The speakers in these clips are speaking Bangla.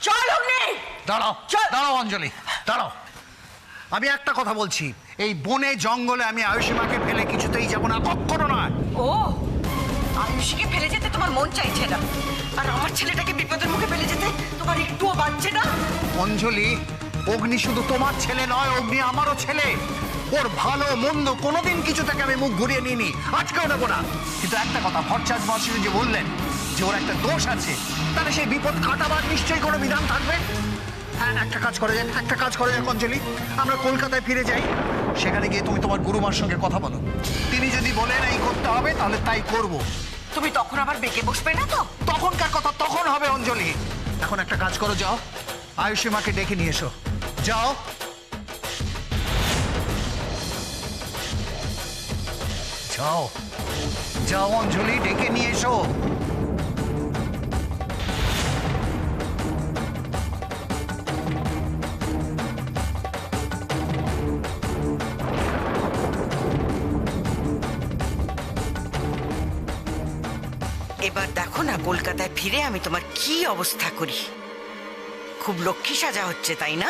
চল অগ্নি। দাঁড়াও, চল। দাঁড়াও অঞ্জলি, দাঁড়াও। আমি একটা কথা বলছি, এই বনে জঙ্গলে আমি আয়ুষীমাকে ফেলে কিছুতেই যাব না, কখনো নয়। ও, আয়ুষীকে ফেলে যেতে তোমার মন চাইছে না, আর আমার ছেলেটাকে বিপদের মুখে ফেলে যেতে তোমার একটুও বাঁচছে না। অঞ্জলি, অগ্নি শুধু তোমার ছেলে নয়, অগ্নি আমারও ছেলে। ওর ভালো মন্দ কোনোদিন কিছু থেকে আমি মুখ ঘুরিয়ে নিইনি, আজকেও নেবো না। কিন্তু একটা কথা, ভট্টাচার্য মহাশয় যে বললেন যে ওর একটা দোষ আছে, তাহলে সেই বিপদ কাটাবার নিশ্চয়ই কোনো বিধান থাকবে। হ্যাঁ, একটা কাজ করে যাক অঞ্জলি, আমরা কলকাতায় ফিরে যাই। সেখানে গিয়ে তুমি তোমার গুরুমার সঙ্গে কথা বলো। তিনি যদি বলেন এই করতে হবে, তাহলে তাই করব। তুমি তখন আবার বেঁকে বসবে না তো? তখনকার কথা তখন হবে অঞ্জলি। এখন একটা কাজ করো, যাও আয়ুষীমাকে ডেকে নিয়ে এসো, যাও। যাও যাও অঞ্জলি, ডেকে নিয়ে এসো। এবার দেখো না কলকাতায় ফিরে আমি তোমার কি অবস্থা করি। খুব লক্ষ্মী সাজা হচ্ছে, তাই না?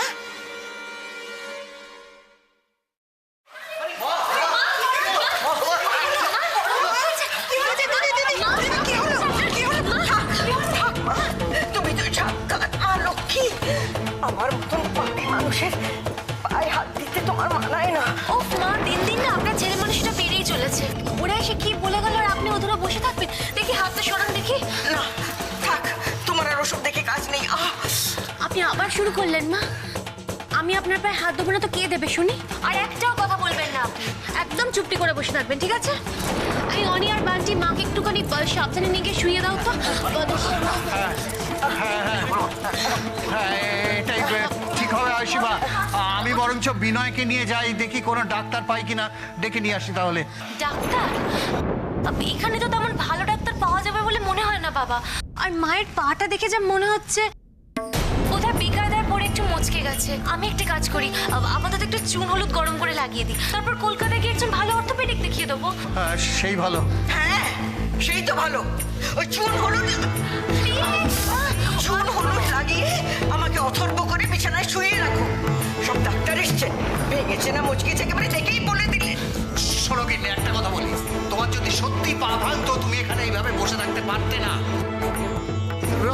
তুমি তো সাবধান মা লক্ষ্মী। আমার মতন পাপী মানুষের পায়ে হাত দিতে তোমার মানায় না। ও মা, দিন দিন না আপনার ছেলে মানুষটা বেড়েই চলেছে। ওরা এসে কি বলে গেল আর আপনি ওধরা বসে থাকবেন? দেখি হাতটা সরান দেখি। না থাক, তোমার আর ওসব দেখে কাজ নেই। আপনি আবার শুরু করলেন মা। আমি আপনার পায়ে হাত দেবো না তো কে দেবে শুনি? আর একটাও কথা বলবেন না আপনি, একদম চুপটি করে বসে থাকবেন, ঠিক আছে? এই অনি আর বান্টি মাকে একটুখানি সাবধানে নিয়ে গিয়ে শুয়ে দাও তো। হ্যাঁ, এটাই ঠিক হবে আয়ুষীমা। আমি বরঞ্চ বিনয়কে নিয়ে যাই, দেখি কোনো ডাক্তার পাই কিনা, ডেকে নিয়ে আসি তাহলে। ডাক্তার? এখানে তো তেমন ভালো ডাক্তার পাওয়া যাবে বলে মনে হয় না বাবা। আর মায়ের পাটা দেখে যা মনে হচ্ছে কোথায় বেকায়দায় পড়ে একটু মচকে গেছে। আমি একটা কাজ করি, আপাতত একটু চুন হলুদ গরম করে লাগিয়ে দিই, তারপর কলকাতায় গিয়ে একজন ভালো অর্থোপেডিক দেখিয়ে দেবো। সেই ভালো। হ্যাঁ সেই তো ভালো। ওই চুন হলুদ লাগিয়ে আমাকে অথর্ব করে বিছানায় শুয়ে রাখো। সব ডাক্তার এসছেন, ভেঙেছে না মুচকেছে একেবারে দেখেই বলে দিলেন। শোনো গিন্নি, একটা কথা বলি, তোমার যদি সত্যি পা ভাঙতো তুমি এখানে এইভাবে বসে থাকতে পারতে না।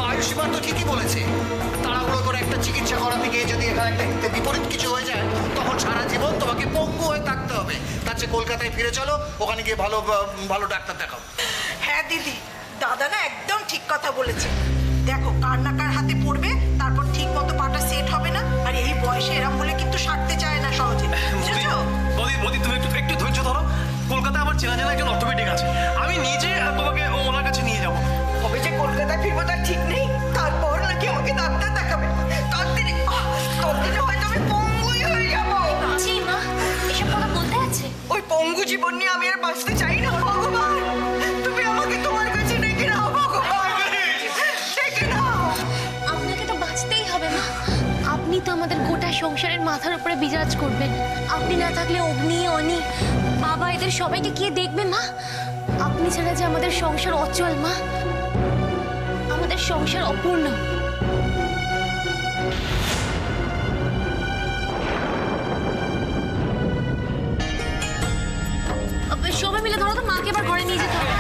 আয়ুষ্মান তো ঠিকই বলেছে, তাড়াহুড়ো করে একটা চিকিৎসা করাতে গিয়ে যদি এখানে একটা বিপরীত কিছু হয়ে যায়, তখন সারা জীবন তোমাকে পঙ্গু হয়ে থাকতে হবে। তার চেয়ে কলকাতায় ফিরে চলো, ওখানে গিয়ে ভালো ভালো ডাক্তার দেখাও। হ্যাঁ দিদি, দাদা না একদম ঠিক কথা বলেছে। দেখো কার না কার হাতে পড়বে, তারপর ঠিক মতো পাটা সেট হবে না। আর এই বয়সে এরম হলে কিন্তু সারতে চায় না সহজে, বুঝেছো? মোদি তুমি একটু ধৈর্য ধরো। কলকাতায় আমার চেনা জানা একজন অর্থোপেডিক আছে, আমি নিজে তোমাকে ওনার কাছে নিয়ে যাবো। কবে যে কলকাতায় ফিরবো তার ঠিক নেই, তারপর নাকি আমাকে ডাক্তার দেখাবে। ততদিনে হয়তো আমি পঙ্গুই হয়ে যাবো। জি মা, এসব কথা বলতে আছে? ওই পঙ্গু জীবন নিয়ে আমি আর বাঁচতে চাই না। ভগবান তুমি আমাকে তোমার কাছে ডেকে নাও, ভগবান ডেকে নাও। আপনাকে তো বাঁচতেই হবে মা। আপনি তো আমাদের গোটা সংসারের মাথার উপরে বিরাজ করবেন। আপনি না থাকলে অগ্নি, অনি, বাবা এদের সবাইকে কে দেখবে মা? আপনি ছাড়া যে আমাদের সংসার অচল মা, আমাদের সংসার অপূর্ণ। সবাই মিলে ধরো তো, মাকে এবার ঘরে নিয়ে যেতে হবে।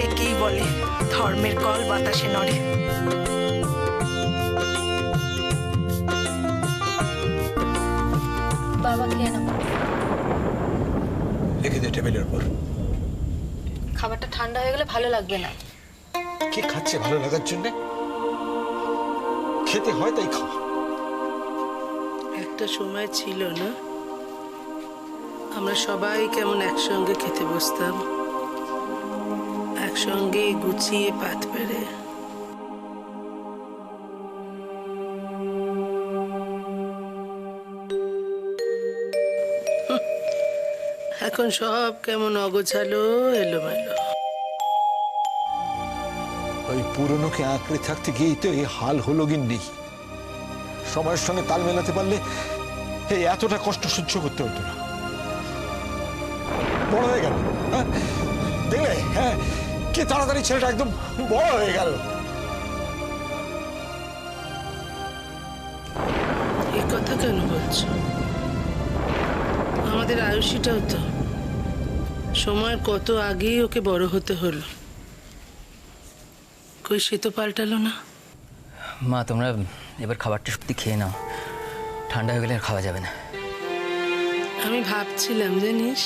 একেই বলে ধর্মের কল বাতাসে নড়ে। বাবা খেয়ে নাও। রেখে দে টেবিলের উপর। খাবারটা ঠান্ডা হয়ে গেলে ভালো লাগবে না। কে খাচ্ছে ভালো লাগার জন্য? খেতে হয় তাই খাওয়া। একটা সময় ছিল না, আমরা সবাই কেমন একসঙ্গে খেতে বসতাম, একসঙ্গে গুছিয়ে পাত পেরে। এখন সব কেমন অগোছালো, এলোমেলো। ওই পুরনোকে আঁকড়ে থাকতে গিয়েই তো এই হাল হলো গিন্নি। সময়ের সঙ্গে তাল মেলাতে পারলে এই এতটা কষ্ট সহ্য করতে হতো না। বড় হয়ে গেল, হ্যাঁ দেখলে, হ্যাঁ কি তাড়াতাড়ি ছেলেটা একদম বড় হয়ে গেল। এই কথা কেন বলছো? আমাদের আয়ুষীটাও তো সময়ের কত আগেই ওকে বড় হতে হলো, কই সে তো পাল্টালো না। মা তোমরা এবার খাবারটা সত্যি খেয়ে নাও, ঠান্ডা হয়ে গেলে আর খাওয়া যাবে না। আমি ভাবছিলাম জানিস,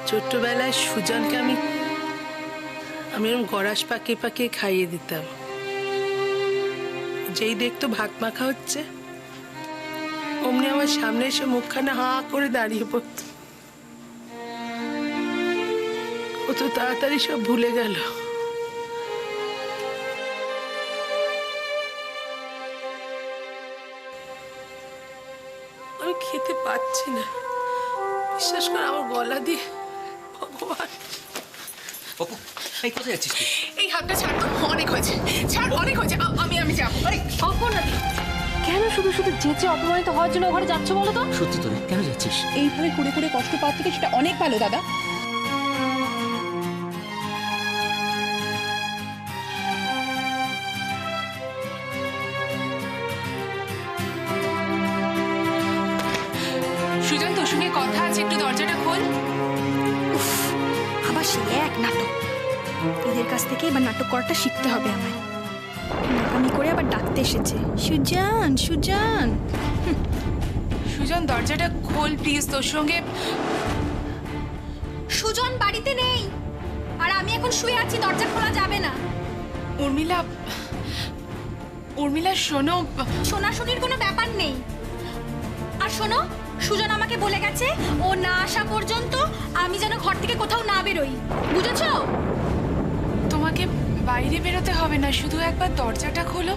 ছোট্টবেলায় সুজনকে আমি এরকম গড়াস পাকিয়ে পাকিয়ে খাইয়ে দিতাম। যেই দেখতো ভাত মাখা হচ্ছে অমনি আমার সামনে এসে মুখখানা হা করে দাঁড়িয়ে পড়ত। ও তো তাড়াতাড়ি সব ভুলে গেল। আমি খেতে পাচ্ছি না, বিশ্বাস করে আমার গলা দিয়ে, ভগবান। অপু এই কোথায় যাচ্ছিস তুই? এই হাতটা ছাড় তো, অনেক হয়েছে, ছাড়, অনেক হয়েছে। আমি যাবো। অপরাধী কেন শুধু শুধু যেচে অপমানিত হওয়ার জন্য ওখানে যাচ্ছ বলো তো? সত্যি তো কেন যাচ্ছিস? এইভাবে করে করে কষ্ট পাওয়ার থেকে সেটা অনেক ভালো দাদা। সুজন, তোর সঙ্গে কথা আছে, একটু দরজাটা খোল। আবার সে এক নাটক। এদের কাছ থেকে এবার নাটক করাটা শিখতে হবে আমায়। নাকামি করে আবার ডাকতে এসেছে, সুজান সুজান। সুজন, দরজাটা খোল প্লিজ, তোর সঙ্গে। সুজন বাড়িতে নেই, আর আমি এখন শুয়ে আছি, দরজা খোলা যাবে না। উর্মিলা, উর্মিলা শোনো। শোনাশুনির কোনো ব্যাপার নেই। আর শোনো, সুজন আমাকে বলে গেছে ও না আসা পর্যন্ত আমি যেন ঘর থেকে কোথাও না বেরোই, বুঝেছো? তোমাকে বাইরে বেরোতে হবে না, শুধু একবার দরজাটা খোলো।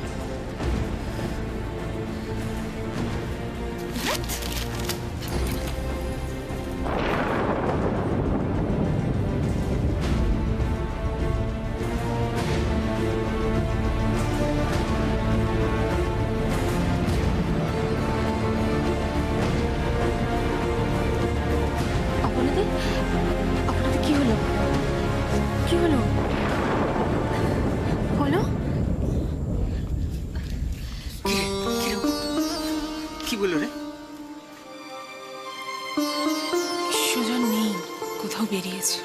অপরাধী, অপরাধী কি হলো? কি হলো বলো? কি বললো রে? সুজন নেই, কোথাও বেরিয়েছে।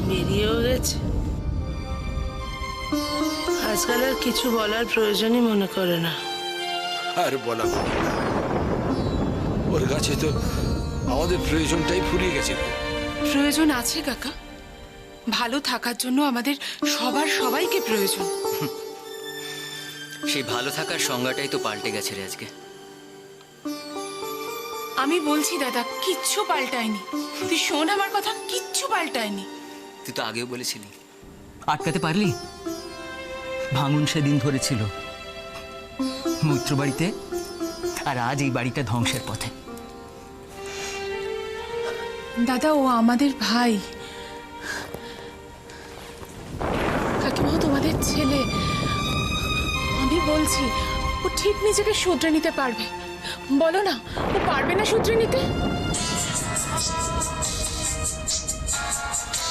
বেরিয়েও গেছে। আজকাল আর কিছু বলার প্রয়োজনই মনে করে না। আর বলা ওর কাছে তো আমাদের প্রয়োজনটাই ফুরিয়ে গেছে। প্রয়োজন আছে কাকা, ভালো থাকার জন্য আমাদের সবাইকে প্রয়োজন। সেই ভালো থাকার সংজ্ঞাটাই তো পাল্টে গেছে রে আজকে। আমি বলছি দাদা, কিচ্ছু পাল্টায়নি। তুই শোন আমার কথা, কিচ্ছু পাল্টায়নি। তুই তো আগেও বলেছিলি, আটকাতে পারলি? ভাঙন সেদিন ধরেছিল মৈত্র বাড়িতে, আর আজ এই বাড়িটা ধ্বংসের পথে। দাদা, ও আমাদের ভাই। কাকিমা, তোমাদের ছেলে। আমি বলছি ও ঠিক নিজেকে শুধরে নিতে পারবে। বলো না, ও পারবে না শুধরে নিতে?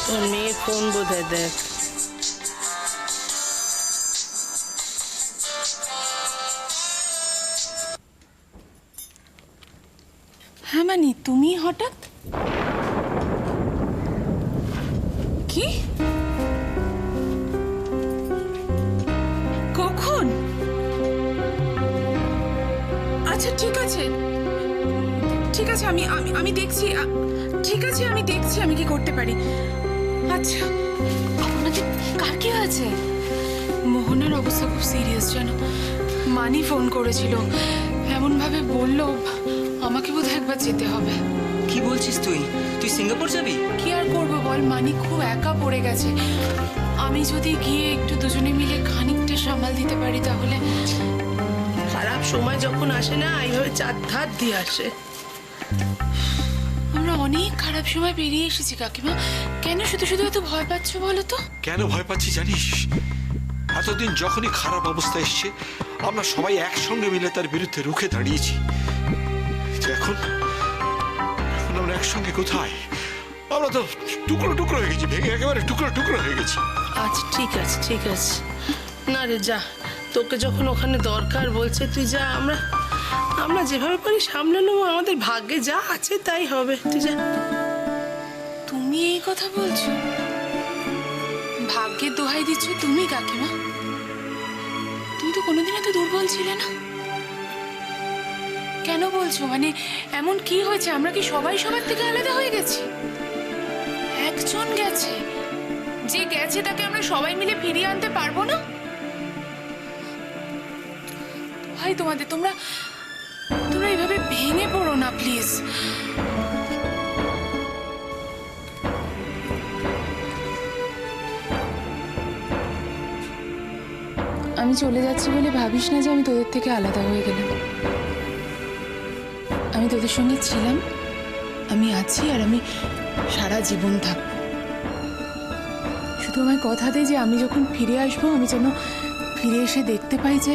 তোর মেয়ের ফোন বোধহয়, দেখ। হ্যাঁ মানে তুমি হঠাৎ কি? কখন? আচ্ছা ঠিক আছে, ঠিক আছে, আমি দেখছি। ঠিক আছে, আমি দেখছি আমি কি করতে পারি। আচ্ছা, আপনাদের কার কি হয়েছে? মোহনার অবস্থা খুব সিরিয়াস জানো। মানি ফোন করেছিল, এমন ভাবে বললো আমাকে বোধহয় একবার যেতে হবে। কি বলছিস তুই? তুই সিঙ্গাপুর যাবি? কি আর করবো বল, মানি খুব একা পড়ে গেছে। আমি যদি গিয়ে একটু দুজনে মিলে খানিকটা সামাল দিতে পারি তাহলে। খারাপ সময় যখন আসে না এইভাবে চার ধার দিয়ে আসে। আমরা অনেক খারাপ সময় পেরিয়ে এসেছি কাকিমা, কেন শুধু শুধু এত ভয় পাচ্ছ বলো তো? কেন ভয় পাচ্ছি জানিস? এতদিন যখনই খারাপ অবস্থা এসছে আমরা সবাই একসঙ্গে মিলে তার বিরুদ্ধে রুখে দাঁড়িয়েছি। তো এখন আমরা একসঙ্গে কোথায়? আমরা তো টুকরো টুকরো হয়ে গেছি, ভেঙে একেবারে টুকরো টুকরো হয়ে গেছি। আচ্ছা ঠিক আছে ঠিক আছে, না রে যা, তোকে যখন ওখানে দরকার বলছে তুই যা, আমরা যেভাবে পারি সামলে নেবো, আমাদের ভাগ্যে যা আছে তাই হবে, তুই যা। তুমি এই কথা বলছো? ভাগ্যের দোহাই দিচ্ছ তুমি কাকিমা? তুমি তো কোনোদিন এত দুর্বল ছিলে না। কেন বলছো? মানে এমন কি হয়েছে? আমরা কি সবাই সবার থেকে আলাদা হয়ে গেছি? একজন গেছে, যে গেছে তাকে আমরা সবাই মিলে ফিরিয়ে আনতে পারবো না? ভাই তোমাদের, তোমরা এইভাবে ভেঙে পড়ো না প্লিজ। আমি চলে যাচ্ছি বলে ভাবিস না যে আমি তোদের থেকে আলাদা হয়ে গেলাম। আমি তোদের সঙ্গে ছিলাম, আমি আছি, আর আমি সারা জীবন থাকবো। শুধু আমায় কথা দে যে আমি যখন ফিরে আসবো আমি যেন ফিরে এসে দেখতে পাই যে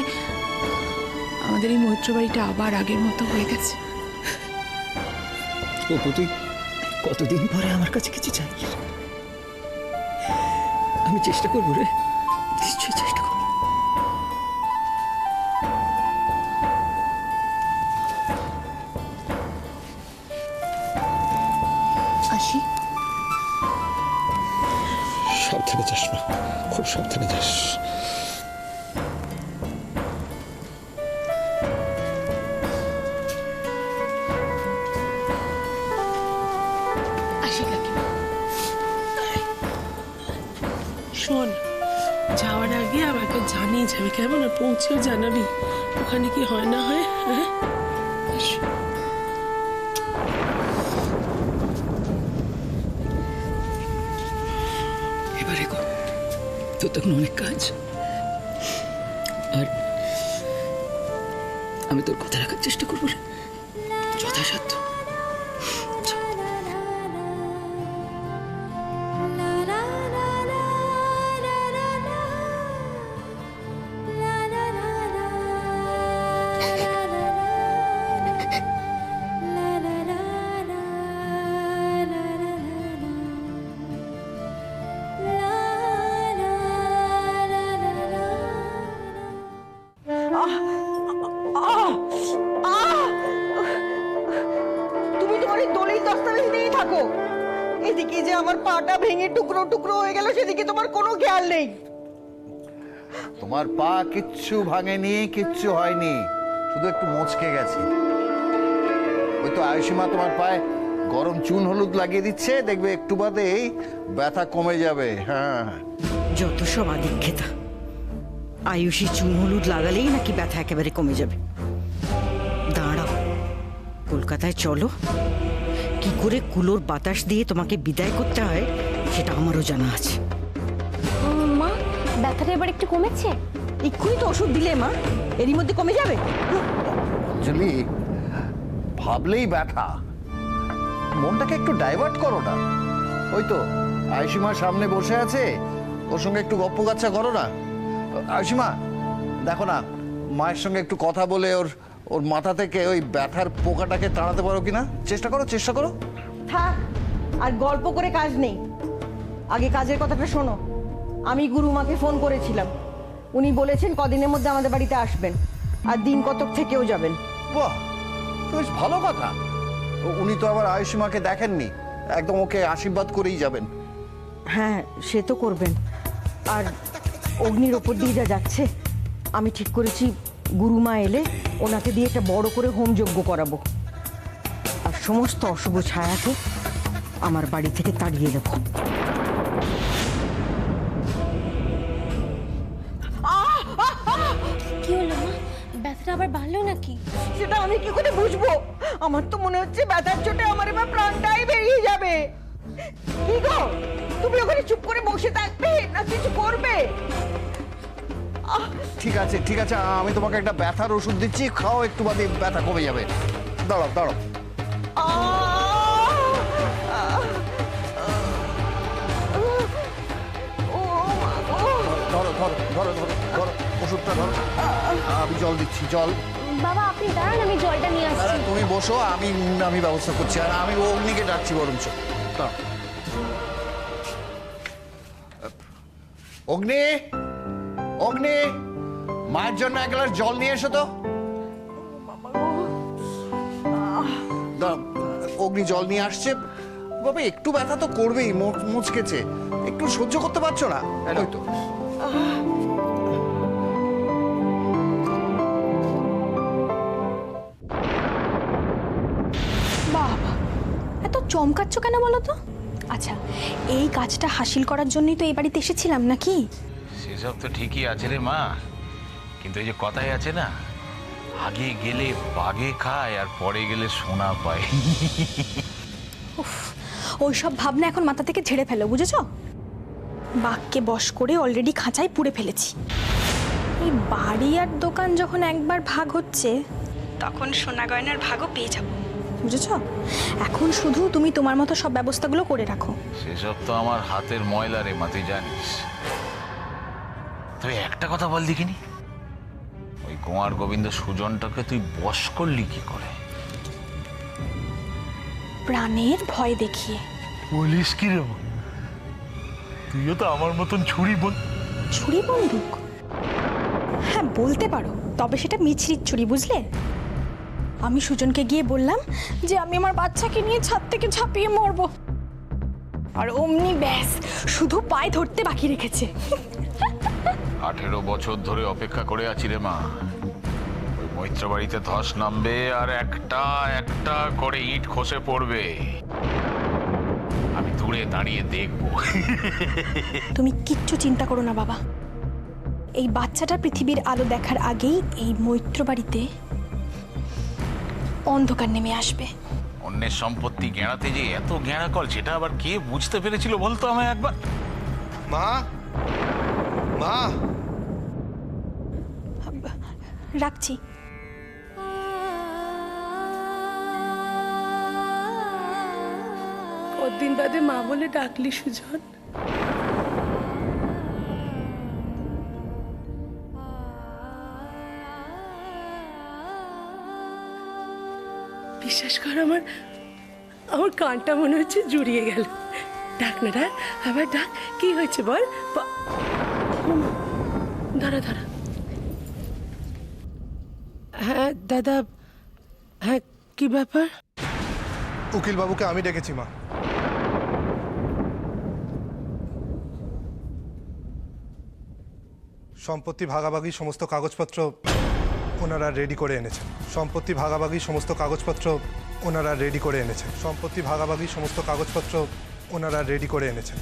আমাদের এই মৈত্র বাড়িটা আবার আগের মতো হয়ে গেছে। অপু, তুই কতদিন পরে আমার কাছে কিছু চাইছিস? আমি চেষ্টা করবো রে, নিশ্চয়ই চেষ্টা করবো। আসি। সাবধানে যাস মা, খুব সাবধানে যাস। আসি কাকিমা। শোন, যাওয়ার আগে আমাকে জানিয়ে যাবি কেমন? পৌঁছেও জানাবি ওখানে কি হয় না হয়। হ্যাঁ এবারে কর, তোর তখন অনেক কাজ, আর আমি তোর কথা রাখার চেষ্টা করবো রে, যথাসাধ্য। তুমি তোমার এই দলিল দস্তাবেজ নিয়ে থাকো, এদিকে যে আমার পাটা ভেঙে টুকরো টুকরো হয়ে গেল সেদিকে তোমার কোনো খেয়াল নেই। তোমার পা কিচ্ছু ভাঙেনি, কিচ্ছু হয়নি, শুধু একটু মচকে গেছে। ওই তো আয়ুষীমা তোমার পায়ে গরম চুন হলুদ লাগিয়ে দিচ্ছে, দেখবে একটু বাদেই ব্যথা কমে যাবে। হ্যাঁ, যত সব আদিক্ষেতা, আয়ুষী চুন হলুদ লাগালেই নাকি ব্যথা একেবারে কমে যাবে। দাঁড়াও, কলকাতায় চলো, কি করে কুলোর বাতাস দিয়ে তোমাকে বিদায় করতে হয় সেটা আমারও জানা আছে। মা, ব্যথাটা এবার একটু কমেছে? এক্ষুনি তো ওষুধ দিলে মা, এরই মধ্যে কমে যাবে। অঞ্জলি, ভাবলেই ব্যথা, মনটাকে একটু ডাইভার্ট করো না। ওই তো আয়ুষীমার সামনে বসে আছে, ওর সঙ্গে একটু গপ্প গাচ্ছা করো না। আয়ুষীমা, দেখো না, মায়ের সঙ্গে একটু কথা বলে ওর মাথা থেকে ওই ব্যথার পোকাটাকে তাড়াতে পারো কিনা, চেষ্টা করো, চেষ্টা করো। থাক, আর গল্প করে কাজ নেই, আগে কাজের কথাটা শোনো। আমি গুরুমাকে ফোন করেছিলাম, উনি বলেছেন কদিনের মধ্যে আমাদের বাড়িতে আসবেন, আর দিন কতক থেকেও যাবেন। বাহ, বেশ ভালো কথা। উনি তো আবার আয়ুষীমাকে দেখেননি, একদম ওকে আশীর্বাদ করেই যাবেন। হ্যাঁ, সে তো করবেন। আর অগ্নির ওপর দিয়ে যা যাচ্ছে, আমি ঠিক করেছি গুরুমা এলে ওনাকে দিয়ে একটা বড় করে হোমযজ্ঞ করাবো, আর সমস্ত অশুভ ছায়াকে আমার বাড়ি থেকে তাড়িয়ে দেব। কি হলো মা, ব্যথাটা আবার বাড়লো নাকি? সেটা আমি কি করে বুঝবো? আমার তো মনে হচ্ছে ব্যথার চোটে আমার এবার প্রাণটাই বেরিয়ে যাবে। কি গো, তুমি ওখানে চুপ করে বসে থাকবে না কিছু করবে? ঠিক আছে ঠিক আছে, আমি তোমাকে একটা ব্যথার ওষুধ দিচ্ছি, খাও, একটু বাদে ব্যথা কমে যাবে। দাঁড়াও দাঁড়াও। ধরো ধরো ধরো ধরো ধরো ওষুধটা ধরো, আমি জল দিচ্ছি, জল। বাবা আপনি দাঁড়ান, আমি জলটা নিয়ে আসছি। তুমি বসো, আমি আমি ব্যবস্থা করছি, আর আমি অগ্নিকে ডাকছি বরঞ্চ। দাঁড়াও। অগ্নি, অগ্নি, মায়ের জন্য এক গ্লাস জল নিয়ে এসো তো। দাঁড়াও, অগ্নি জল নিয়ে আসছে। বাবা একটু ব্যথা তো করবেই, মুচকেছে, একটু সহ্য করতে পারছো না? ওই তো। বাবা এত চমকাচ্ছ কেন বলো তো? আচ্ছা এই কাজটা হাসিল করার জন্যই তো এই বাড়িতে এসেছিলাম নাকি? সেসব তো ঠিকই আছে রে মা, কিন্তু এই যে কথাই আছে না, আগে গেলে বাগে খায় আর পরে গেলে সোনা পায়। ওইসব ভাবনা এখন মাথা থেকে ঝেড়ে ফেলো, বুঝেছ? বাঘকে বশ করে অলরেডি খাঁচায় পুড়ে ফেলেছি। এই বাড়ি আর দোকান যখন একবার ভাগ হচ্ছে, তখন সোনা গয়নার ভাগও পেয়ে যাবো, বুঝেছ? এখন শুধু তুমি তোমার মতো সব ব্যবস্থাগুলো করে রাখো। সেসব তো আমার হাতের ময়লা রে মা, তুই জানিস। তুই একটা কথা বল দেখিনি, ওই কুমার গোবিন্দ সুজনটাকে তুই বশ করলি কি করে? প্রাণের ভয় দেখিয়ে। বলিস কি রে মা? তুইও তো আমার মতন ছুরি বন্দুক? হ্যাঁ বলতে পারো, তবে সেটা মিছরির ছুরি, বুঝলে? আমি সুজনকে গিয়ে বললাম যে আমি আমার বাচ্চাকে নিয়ে ছাদ থেকে ঝাঁপিয়ে মরবো, আর অমনি ব্যাস শুধু পায়ে ধরতে বাকি রেখেছে। 18 বছর ধরে অপেক্ষা করে আছি রে মা। ওই মৈত্র বাড়িতে ধস নামবে আর একটা একটা করে ইট খসে পড়বে, আমি দূরে দাঁড়িয়ে দেখবো। তুমি কিচ্ছু চিন্তা করো না বাবা, এই বাচ্চাটা পৃথিবীর আলো দেখার আগেই এই মৈত্র বাড়িতে অন্ধকার নেমে আসবে। অন্যের সম্পত্তি গেঁড়াতে যে এত গেঁড়া কল, সেটা আবার কে বুঝতে পেরেছিল বলতো আমায় একবার? মা, মা, রাখছি। কতদিন বাদে মা বলে ডাকলি সুজন? বিশ্বাস কর, আমার কানটা মনে হচ্ছে জুড়িয়ে গেল। ডাক না, ডাক, আবার ডাক। কি হয়েছে বল? দাঁড়া দাঁড়া। হ্যাঁ দাদা, হ্যাঁ কি ব্যাপার? উকিল বাবুকে আমি ডেকেছি মা। সম্পত্তি ভাগাভাগি সমস্ত কাগজপত্র ওনারা রেডি করে এনেছেন। সম্পত্তি ভাগাভাগি সমস্ত কাগজপত্র ওনারা রেডি করে এনেছেন। সম্পত্তি ভাগাভাগি সমস্ত কাগজপত্র ওনারা রেডি করে এনেছেন।